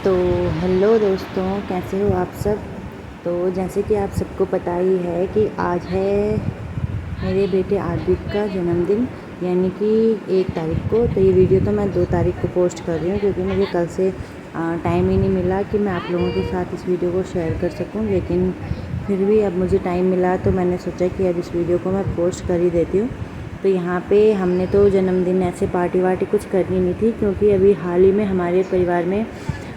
तो हेलो दोस्तों, कैसे हो आप सब। तो जैसे कि आप सबको पता ही है कि आज है मेरे बेटे आदित्य का जन्मदिन, यानी कि 1 तारीख को। तो ये वीडियो तो मैं 2 तारीख को पोस्ट कर रही हूँ, क्योंकि मुझे कल से टाइम ही नहीं मिला कि मैं आप लोगों के साथ इस वीडियो को शेयर कर सकूँ। लेकिन फिर भी अब मुझे टाइम मिला तो मैंने सोचा कि अब इस वीडियो को मैं पोस्ट कर ही देती हूँ। तो यहाँ पे हमने तो जन्मदिन ऐसे पार्टी वार्टी कुछ करनी नहीं थी, क्योंकि अभी हाल ही में हमारे परिवार में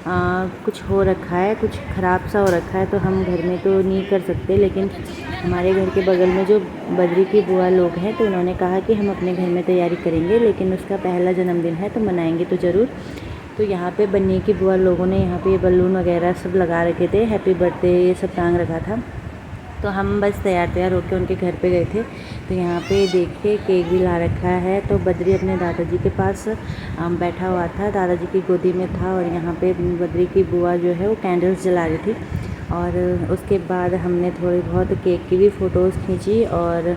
कुछ हो रखा है, कुछ ख़राब सा हो रखा है, तो हम घर में तो नहीं कर सकते। लेकिन हमारे घर के बगल में जो बद्री की बुआ लोग हैं, तो उन्होंने कहा कि हम अपने घर में तैयारी करेंगे, लेकिन उसका पहला जन्मदिन है तो मनाएंगे तो ज़रूर। तो यहाँ पे बन्नी की बुआ लोगों ने यहाँ पे बलून वगैरह सब लगा रखे थे, हैप्पी बर्थडे ये सब टांग रखा था। तो हम बस तैयार होकर उनके घर पे गए थे। तो यहाँ पे देखिए केक भी ला रखा है। तो बद्री अपने दादाजी के पास बैठा हुआ था, दादाजी की गोदी में था, और यहाँ पे बद्री की बुआ जो है वो कैंडल्स जला रही थी। और उसके बाद हमने थोड़ी बहुत केक की भी फ़ोटोज़ खींची और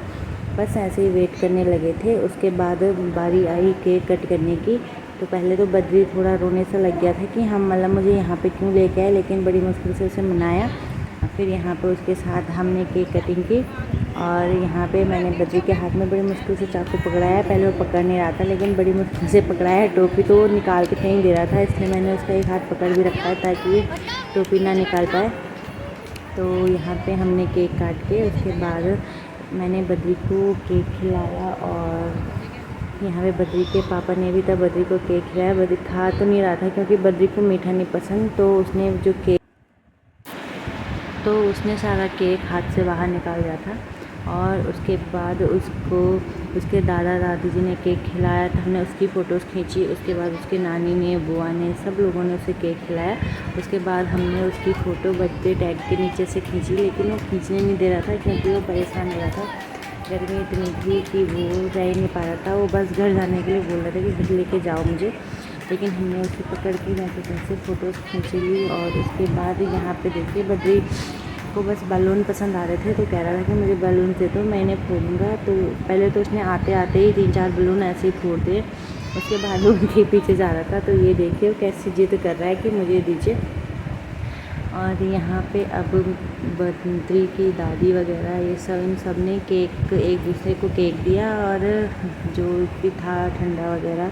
बस ऐसे ही वेट करने लगे थे। उसके बाद बारी आई केक कट करने की। तो पहले तो बद्री थोड़ा रोने सा लग गया था कि हम मतलब मुझे यहाँ पे क्यों लेके आए, लेकिन बड़ी मुश्किल से उसे मनाया। फिर यहाँ पे उसके साथ हमने केक कटिंग की, और यहाँ पे मैंने बद्री के हाथ में बड़ी मुश्किल से चाकू पकड़ाया। पहले वो पकड़ नहीं रहा था, लेकिन बड़ी मुश्किल से पकड़ाया। टोपी तो वो निकाल के नहीं दे रहा था, इसलिए मैंने उसका एक हाथ पकड़ भी रखा है ताकि ये टोपी ना निकाल पाए। तो यहाँ पे हमने केक काट के उसके बाद मैंने बद्री को केक खिलाया, और यहाँ पे बद्री के पापा ने भी तब बद्री को केक खिलाया। बद्री खा तो नहीं रहा था, क्योंकि बद्री को मीठा नहीं पसंद, तो उसने सारा केक हाथ से बाहर निकाल दिया था। और उसके बाद उसको उसके दादा दादी जी ने केक खिलाया, तो हमने उसकी फ़ोटोज़ खींची। उसके बाद उसकी नानी ने, बुआ ने, सब लोगों ने उसे केक खिलाया। उसके बाद हमने उसकी फ़ोटो बर्थडे टैग के नीचे से खींची, लेकिन वो खींचने नहीं दे रहा था, क्योंकि वो परेशान हो रहा था। गर्मी इतनी थी कि वो रह नहीं पा रहा था, वो बस घर जाने के लिए बोल रहा था कि घर लेके जाओ मुझे। लेकिन हमने उसे पकड़ के वैसे तैसे फ़ोटोज़ खींच ली। और उसके बाद यहाँ पे देखिए बद्री को बस बलून पसंद आ रहे थे, तो कह रहा था कि मुझे बलून दे दो, मैं इन्हें फोड़ूंगा। तो पहले तो उसने आते आते ही 3-4 बलून ऐसे ही फोड़ दिए। उसके बाद वो उनके पीछे जा रहा था। तो ये देखिए वो कैसी जिद कर रहा है कि मुझे दीजिए। और यहाँ पे अब बद्री की दादी वगैरह ये सब, इन सब ने केक एक दूसरे को केक दिया, और जो भी था ठंडा वगैरह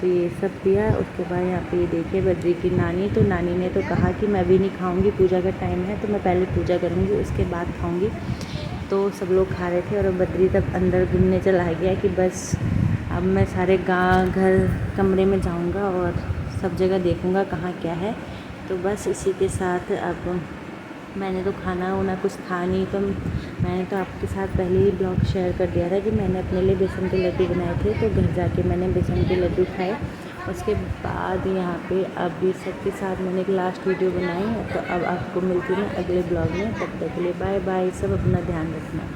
तो ये सब पिया। उसके बाद यहाँ पे ये देखिए बद्री की नानी, तो नानी ने तो कहा कि मैं भी नहीं खाऊंगी, पूजा का टाइम है तो मैं पहले पूजा करूंगी उसके बाद खाऊंगी। तो सब लोग खा रहे थे, और बद्री तब अंदर घूमने चला गया कि बस अब मैं सारे गाँव घर कमरे में जाऊँगा और सब जगह देखूँगा कहाँ क्या है। तो बस इसी के साथ अब मैंने तो खाना वाना कुछ था नहीं, तो मैंने तो आपके साथ पहले ही ब्लॉग शेयर कर दिया था कि मैंने अपने लिए बेसन के लड्डू बनाए थे। तो घर जाके मैंने बेसन के लड्डू खाए। उसके बाद यहाँ पे अब ये सबके साथ मैंने एक लास्ट वीडियो बनाई। तो अब आपको मिलती हूँ अगले ब्लॉग में, तब तक के लिए बाय बाय। सब अपना ध्यान रखना।